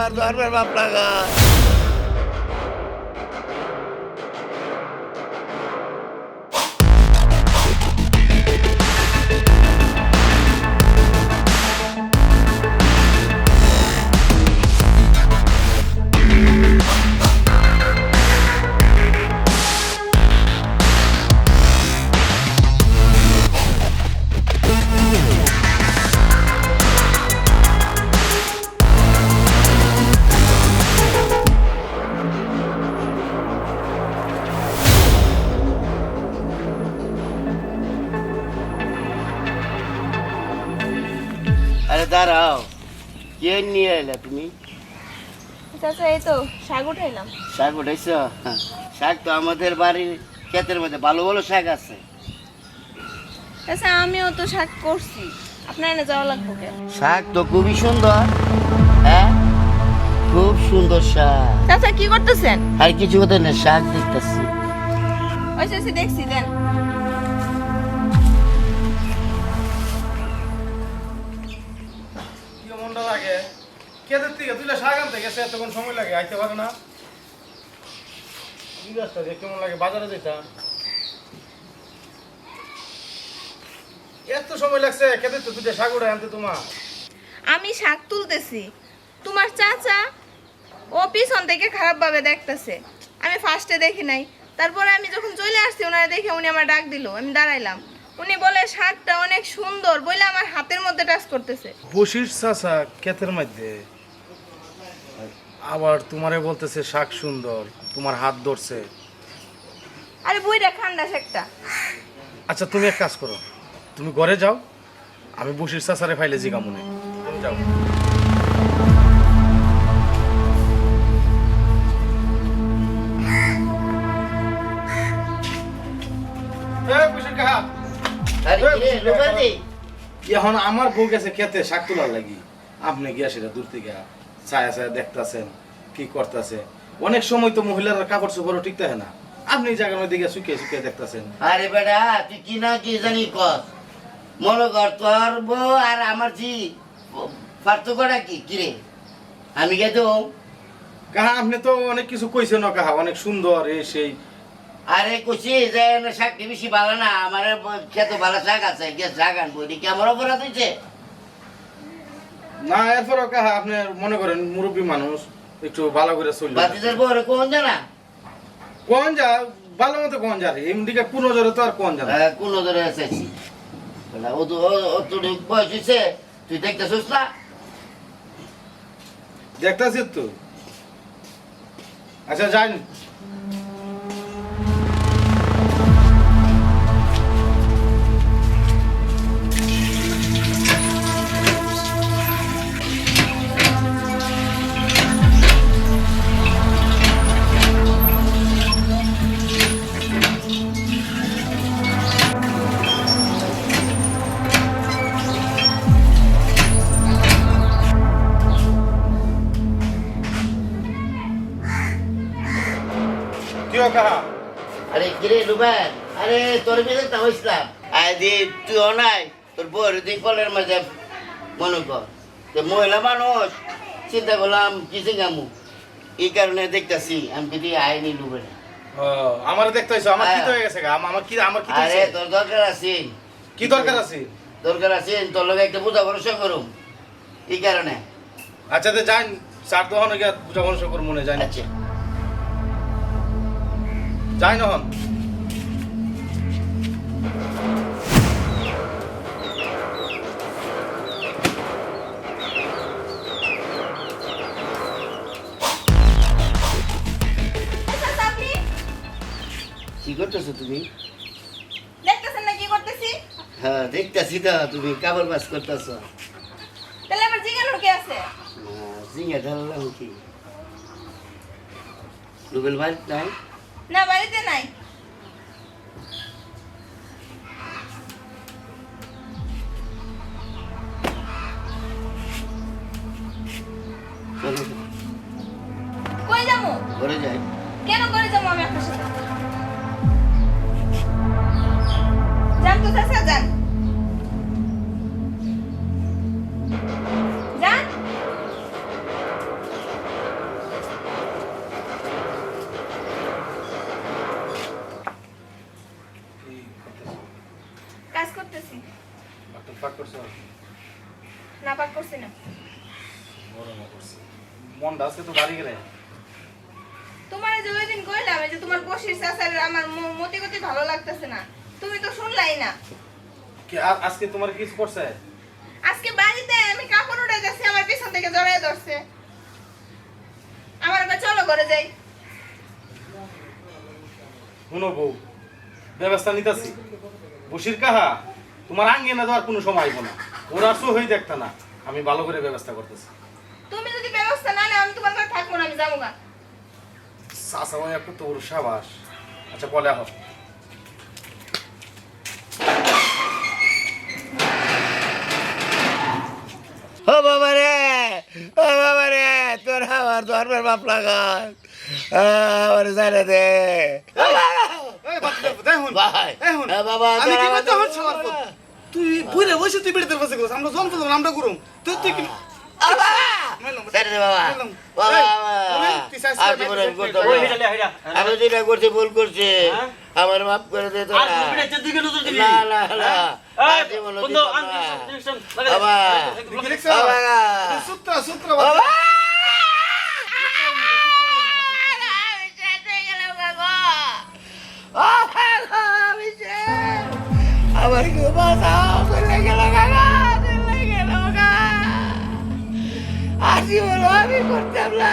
আমার ধর্মের বাপ লাগা। আরে দাঁড়াও, কে নিয়ে এলে তুমি? চাচা এই তো শাক উঠাইলাম। শাক উঠাইছ? শাক তো আমাদের বাড়ির ক্ষেতের মধ্যে ভালো ভালো শাক আছে। চাচা আমিও তো শাক করছি, আপনার এনে যাওয়া লাগবে কেন? শাক তো খুবই সুন্দর, হ্যাঁ খুব সুন্দর শাক। চাচা কি করতেছেন? আর কিছু কথা না, শাক দেখতেছি। ওই চাচি দেখছি দেন। মনটা লাগে কেদের থেকে তুইলে শাক আনতে গেছে, এতক্ষণ সময় লাগে, আইতে পারে না। জিজ্ঞাসা যে কেমন লাগে, বাজারে যেতাম এত সময় লাগছে কেদের তো দুইটা শাক উঠে আনতে তোমার। আমি শাক তুলতেছি, তোমার চাচা ও পিছন থেকে খারাপ ভাবে দেখতেছে। আমি ফার্স্টে দেখি নাই, তারপরে আমি যখন চলে আসছি ওনারা দেখে উনি আমার ডাক দিল, আমি দাঁড়াইলাম। উনি বলে শাকটা অনেক সুন্দর বলে আমার হাতের মধ্যে টাচ করতেছে। বসির চাচা ক্ষেতের মধ্যে আবার তোমারে বলতেছে শাক সুন্দর, তোমার হাত ধরছে। আরে বইটা ঠান্ডা শাকটা। আচ্ছা তুমি এক কাজ করো, তুমি ঘরে যাও, আমি বসির চাচারে ফাইলে জিগা মনে তুমি যাও। আরে কিরে, লোকালি? এখন আমার বউ গেছে খেতে শাক তোলার লাগি, আপনি গিয়া সেটা দূর থেকে ছায়া ছায়া দেখতেছেন কি করতেছে। অনেক সময় তো মহিলারা কাপড় চোপড়ও ঠিক থাকে না, আপনি জায়গার মধ্যে গিয়ে শুকিয়ে শুকিয়ে দেখতেছেন। আরে বেটা তুই কি না কি জানি কর, মনে কর তোর বউ আর আমার জি পার্থক্যটা কি কিরে? আমি কে তো কাহা আপনি তো অনেক কিছু কইছেন, কাহা অনেক সুন্দর এই সেই। আরে কইছি যে শাকটি বেশি ভালো না, আমার খেতে ভালো শাক আছে, গিয়ে শাক আনবো। এটি কি আমার অপরাধ হয়েছে? না এরপরও কাহা আপনি মনে করেন মুরব্বী মানুষ, একটু ভালো করে চলবে। বাতিদের বউরে কোন জানা? কোন যা ভালো মতো কোন যা রে, এমদিকে কোন জোরে তো আর কোন জানা। কোন ধরে এসেছি ও তো বয়স হয়েছে, তুই দেখতেছিস না? দেখতেছি তো। আচ্ছা যাই। আরে কিরে লুবেন, আরে তোর বিয়ে তো হয়েছিলাম আদি তুইও নাই, তোর বউর দিক কলের মাঝে মনে কর যে মহিলা মানুষ, চিন্তা করলাম কিছু গামু, এই কারণে দেখতেছি আমি যদি আইনি লুবেন। আমার দেখতে হইছে, আমার কি হয়ে গেছে? আমার কি আরে তোর দরকার আছে। কি দরকার আছে? দরকার আছে তোর লগে একটা বুঝা ভরসা করুম, এই কারণে। আচ্ছা তো যাই, চার দোকানে গিয়ে বুঝা ভরসা করুম মনে যায়। আচ্ছা যাই নহন। কি করতেছো তুমি? দেখতেছেন না কি করতেছি? হ্যাঁ দেখতেছি তো, তুমি কাপড় বাস করতেছো। তাহলে আমার জিজ্ঞানোর কি আছে? জিঙ্গা ঢাললাম কি? রুবেল ভাই নাই? না বাড়িতে নাই। চলো কই যাবো? ঘরে যাই। কেন করে যাবো আমি আপনার সাথে? যান তো চাচা যান। যান। পাক করছো না পাক করছি না। গরম করছে মনটা আজকে তো বাড়ি গেলে তোমার যে ওই দিন কইলাম এই যে তোমার বসির চাচার আমার মতি গতি ভালো লাগতেছে না, তুমি তো শুনলাই না। কি আজকে তোমার কিছু করছে? আজকে বাড়িতে আমি কাপড় উঠাই যাচ্ছি, আমার পিছন থেকে জড়ায় ধরছে। আমার এবার চলো ঘরে যাই। শুনো বউ, ব্যবস্থা নিতেছি। বসির কাহা তোমার আঙ্গে না দেওয়ার কোনো সময় হইব না। ওরা শো হয়ে দেখতা না, আমি ভালো করে ব্যবস্থা করতেছি। তুমি যদি ব্যবস্থা না নাও আমি তোমার ঘরে থাকবো না, আমি যাবো না। চাচা ভাই একটু তোর সাবাস। আচ্ছা বলে আহ ও বাবা রে, ও বাবা রে, তোর আমার ধর্মের বাপ লাগান আমার জানে দে ভাই। বাবা আমি তোর কি আমার করতে হচ্ছে আমার পথ? তুই বুইরে বসে তুই বেড়ে পাশে গেছিস, আমরা জন্ম দিলাম আমরা করুম তুই তুই কি ছেড়ে দে বাবা, বললাম, বাবা এই, বলেন, তুই চাইছিস আর না, জীবনে আমি করতে ওই পারবো হেডা না। হেডা আমি যেটা করছি ভুল করছি, হ্যাঁ? আমার মাফ করে দে আর তোরা। বিটা তুই কেন নজর দিবি না না না, এই আর জীবনে বন্ধু দিতাম আন না। ডিরেকশন লাগা বাবা। দেখছো বাবা। সূত্র সূত্র বাবা। আমার কি বাঁচাও, চলে গেল কাকা, চলে গেল গা। আর জীবন আমি করতাম না।